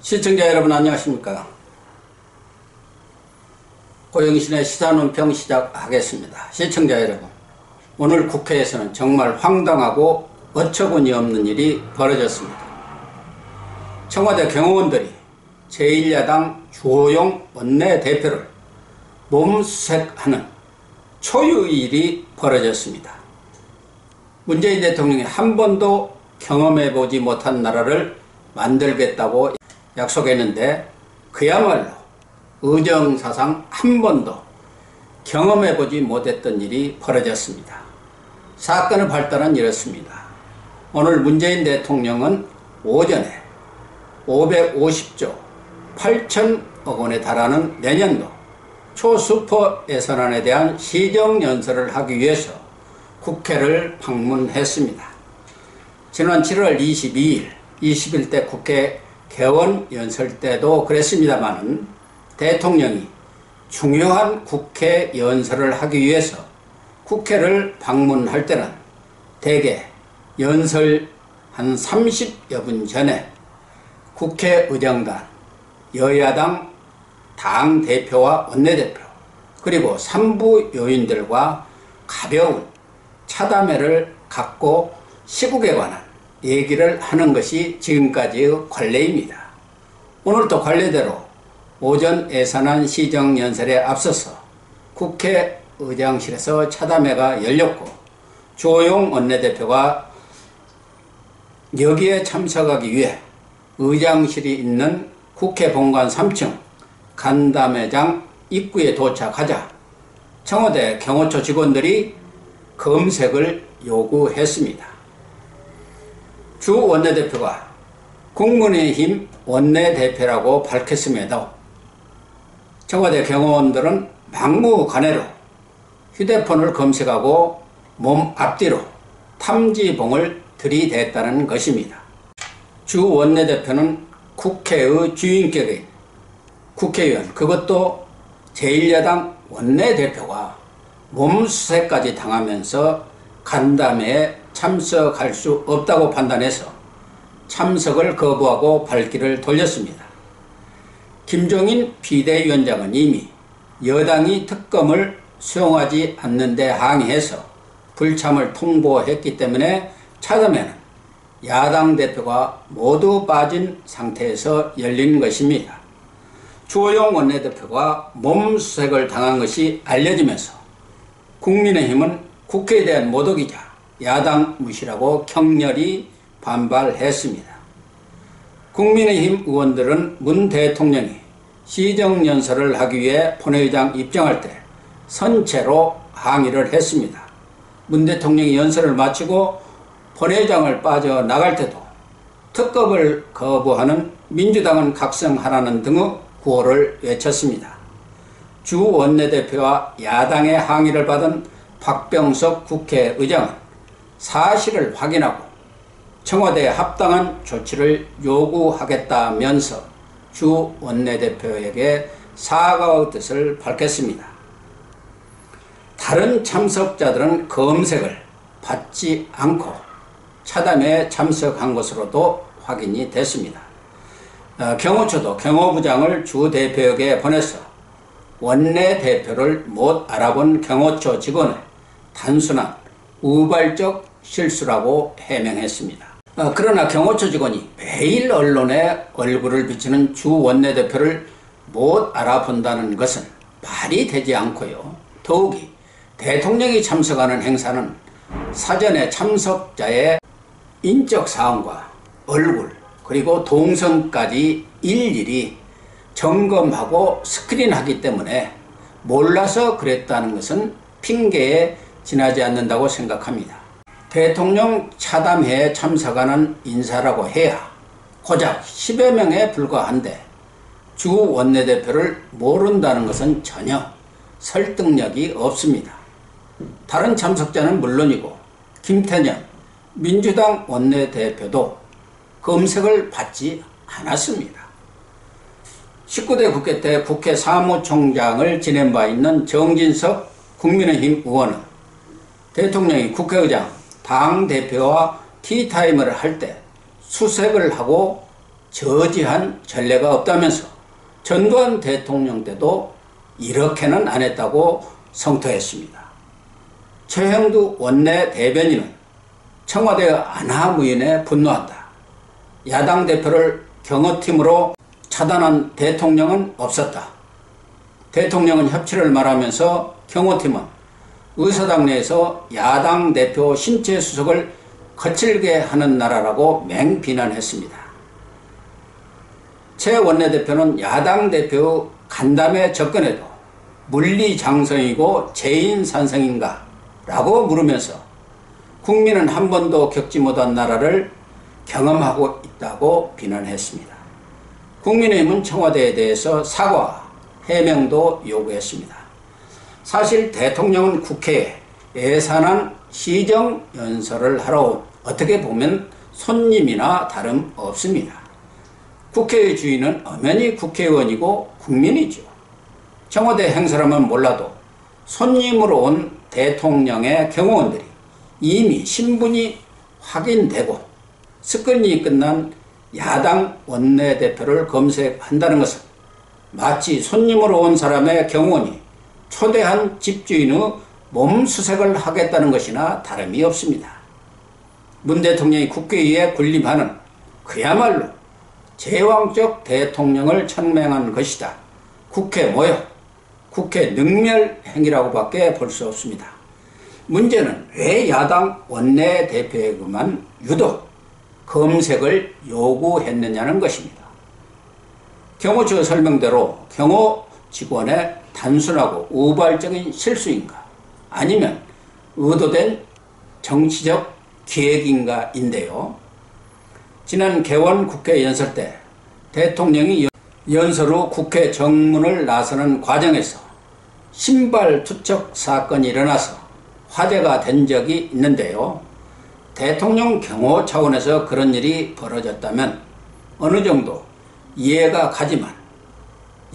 시청자 여러분 안녕하십니까. 고영신의 시사논평 시작하겠습니다. 시청자 여러분, 오늘 국회에서는 정말 황당하고 어처구니 없는 일이 벌어졌습니다. 청와대 경호원들이 제1야당 주호영 원내대표를 몸수색하는 초유의 일이 벌어졌습니다. 문재인 대통령이 한 번도 경험해보지 못한 나라를 만들겠다고 약속했는데 그야말로 의정사상 한 번도 경험해보지 못했던 일이 벌어졌습니다. 사건의 발단은 이렇습니다. 오늘 문재인 대통령은 오전에 550조 8천억 원에 달하는 내년도 초수퍼 예산안에 대한 시정연설을 하기 위해서 국회를 방문했습니다. 지난 7월 22일, 21대 국회 개원연설 때도 그랬습니다만 대통령이 중요한 국회 연설을 하기 위해서 국회를 방문할 때는 대개 연설 한 30여 분 전에 국회의장단, 여야당 당대표와 원내대표 그리고 산부 요인들과 가벼운 차담회를 갖고 시국에 관한 얘기를 하는 것이 지금까지의 관례입니다. 오늘도 관례대로 오전 예산안 시정연설에 앞서서 국회의장실에서 차담회가 열렸고 주호영 원내대표가 여기에 참석하기 위해 의장실이 있는 국회 본관 3층 간담회장 입구에 도착하자 청와대 경호처 직원들이 검색을 요구했습니다. 주 원내대표가 국민의힘 원내대표라고 밝혔음에도 청와대 경호원들은 막무가내로 휴대폰을 검색하고 몸 앞뒤로 탐지봉을 들이댔다는 것입니다. 주 원내대표는 국회의 주인격인 국회의원, 그것도 제1야당 원내대표가 몸수색까지 당하면서 간담회에 참석할 수 없다고 판단해서 참석을 거부하고 발길을 돌렸습니다. 김종인 비대위원장은 이미 여당이 특검을 수용하지 않는 데 항의해서 불참을 통보했기 때문에 차담회는 야당 대표가 모두 빠진 상태에서 열린 것입니다. 주호영 원내대표가 몸수색을 당한 것이 알려지면서 국민의힘은 국회에 대한 모독이자 야당 무시라고 격렬히 반발했습니다. 국민의힘 의원들은 문 대통령이 시정연설을 하기 위해 본회의장 입장할 때 선체로 항의를 했습니다. 문 대통령이 연설을 마치고 본회의장을 빠져나갈 때도 특검을 거부하는 민주당은 각성하라는 등의 구호를 외쳤습니다. 주 원내대표와 야당의 항의를 받은 박병석 국회의장은 사실을 확인하고 청와대에 합당한 조치를 요구하겠다면서 주 원내대표에게 사과의 뜻을 밝혔습니다. 다른 참석자들은 검색을 받지 않고 차담회에 참석한 것으로도 확인이 됐습니다. 경호처도 경호부장을 주 대표에게 보내서 원내대표를 못 알아본 경호처 직원의 단순한 우발적 실수라고 해명했습니다. 그러나 경호처 직원이 매일 언론에 얼굴을 비치는 주 원내대표를 못 알아본다는 것은 말이 되지 않고요. 더욱이 대통령이 참석하는 행사는 사전에 참석자의 인적 사항과 얼굴 그리고 동선까지 일일이 점검하고 스크린하기 때문에 몰라서 그랬다는 것은 핑계에 지나지 않는다고 생각합니다. 대통령 차담회에 참석하는 인사라고 해야 고작 10여 명에 불과한데 주 원내대표를 모른다는 것은 전혀 설득력이 없습니다. 다른 참석자는 물론이고 김태년 민주당 원내대표도 검색을 받지 않았습니다. 19대 국회 때 국회 사무총장을 지낸 바 있는 정진석 국민의힘 의원은 대통령이 국회의장, 당대표와 티타임을 할 때 수색을 하고 저지한 전례가 없다면서 전두환 대통령 때도 이렇게는 안 했다고 성토했습니다. 최형두 원내 대변인은 청와대 안하무인에 분노한다. 야당 대표를 경호팀으로 차단한 대통령은 없었다. 대통령은 협치를 말하면서 경호팀은 의사당 내에서 야당 대표 신체 수석을 거칠게 하는 나라라고 맹비난했습니다. 최 원내대표는 야당 대표 간담회 접근에도 물리장성이고 재인산성인가? 라고 물으면서 국민은 한 번도 겪지 못한 나라를 경험하고 있다고 비난했습니다. 국민의힘은 청와대에 대해서 사과, 해명도 요구했습니다. 사실 대통령은 국회에 예산안 시정연설을 하러 온 어떻게 보면 손님이나 다름없습니다. 국회의 주인은 엄연히 국회의원이고 국민이죠. 청와대 행사라면 몰라도 손님으로 온 대통령의 경호원들이 이미 신분이 확인되고 스크린이 끝난 야당 원내대표를 검색한다는 것은 마치 손님으로 온 사람의 경호원이 초대한 집주인의 몸수색을 하겠다는 것이나 다름이 없습니다. 문 대통령이 국회에 군림하는 그야말로 제왕적 대통령을 천명한 것이다. 국회 모욕, 국회 능멸 행위라고밖에 볼 수 없습니다. 문제는 왜 야당 원내대표에게만 유독 검색을 요구했느냐는 것입니다. 경호처 설명대로 경호 직원의 단순하고 우발적인 실수인가 아니면 의도된 정치적 기획인가인데요. 지난 개원 국회 연설 때 대통령이 연설 후 국회 정문을 나서는 과정에서 신발 투척 사건이 일어나서 화제가 된 적이 있는데요. 대통령 경호 차원에서 그런 일이 벌어졌다면 어느 정도 이해가 가지만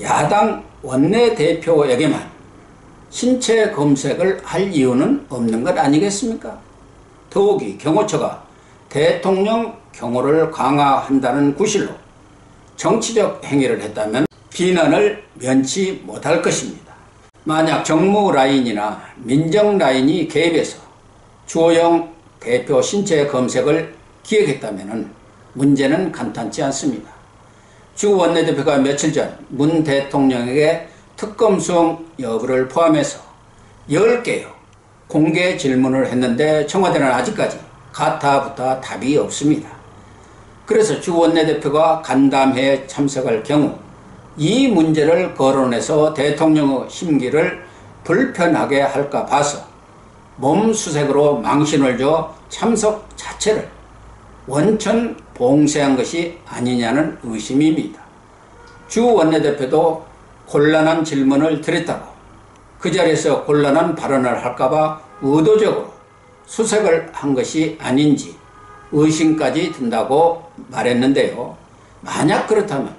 야당 원내대표에게만 신체 검색을 할 이유는 없는 것 아니겠습니까? 더욱이 경호처가 대통령 경호를 강화한다는 구실로 정치적 행위를 했다면 비난을 면치 못할 것입니다. 만약 정무 라인이나 민정 라인이 개입해서 주호영 대표 신체 검색을 기획했다면 문제는 간단치 않습니다. 주 원내대표가 며칠 전 문 대통령에게 특검 수용 여부를 포함해서 10개의 공개 질문을 했는데 청와대는 아직까지 가타부타 답이 없습니다. 그래서 주 원내대표가 간담회에 참석할 경우 이 문제를 거론해서 대통령의 심기를 불편하게 할까 봐서 몸수색으로 망신을 줘 참석 자체를 원천 봉쇄한 것이 아니냐는 의심입니다. 주 원내대표도 곤란한 질문을 드렸다고 그 자리에서 곤란한 발언을 할까봐 의도적으로 수색을 한 것이 아닌지 의심까지 든다고 말했는데요. 만약 그렇다면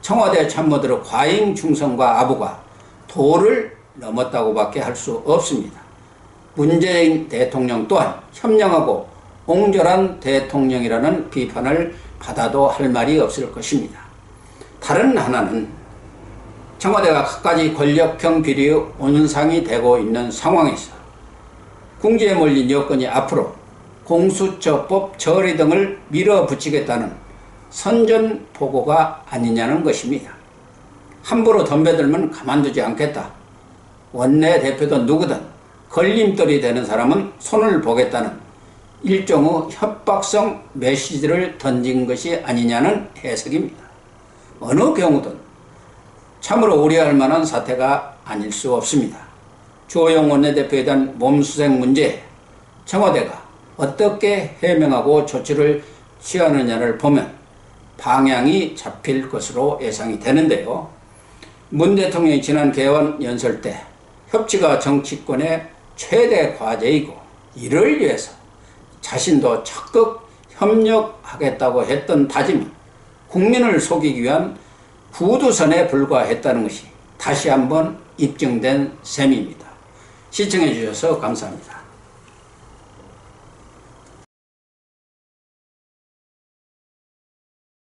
청와대 참모들의 과잉 충성과 아부가 도를 넘었다고밖에 할 수 없습니다. 문재인 대통령 또한 현명하고 옹졸한 대통령이라는 비판을 받아도 할 말이 없을 것입니다. 다른 하나는 청와대가 갖가지 권력형 비리의 온상이 되고 있는 상황에서 궁지에 몰린 여건이 앞으로 공수처법 처리 등을 밀어붙이겠다는 선전포고가 아니냐는 것입니다. 함부로 덤벼들면 가만두지 않겠다. 원내대표든 누구든 걸림돌이 되는 사람은 손을 보겠다는 일종의 협박성 메시지를 던진 것이 아니냐는 해석입니다. 어느 경우든 참으로 우려할 만한 사태가 아닐 수 없습니다. 주호영 원내대표에 대한 몸수색 문제에 청와대가 어떻게 해명하고 조치를 취하느냐를 보면 방향이 잡힐 것으로 예상이 되는데요. 문 대통령이 지난 개원 연설 때 협치가 정치권의 최대 과제이고 이를 위해서 자신도 적극 협력하겠다고 했던 다짐은 국민을 속이기 위한 구두선에 불과했다는 것이 다시 한번 입증된 셈입니다. 시청해 주셔서 감사합니다.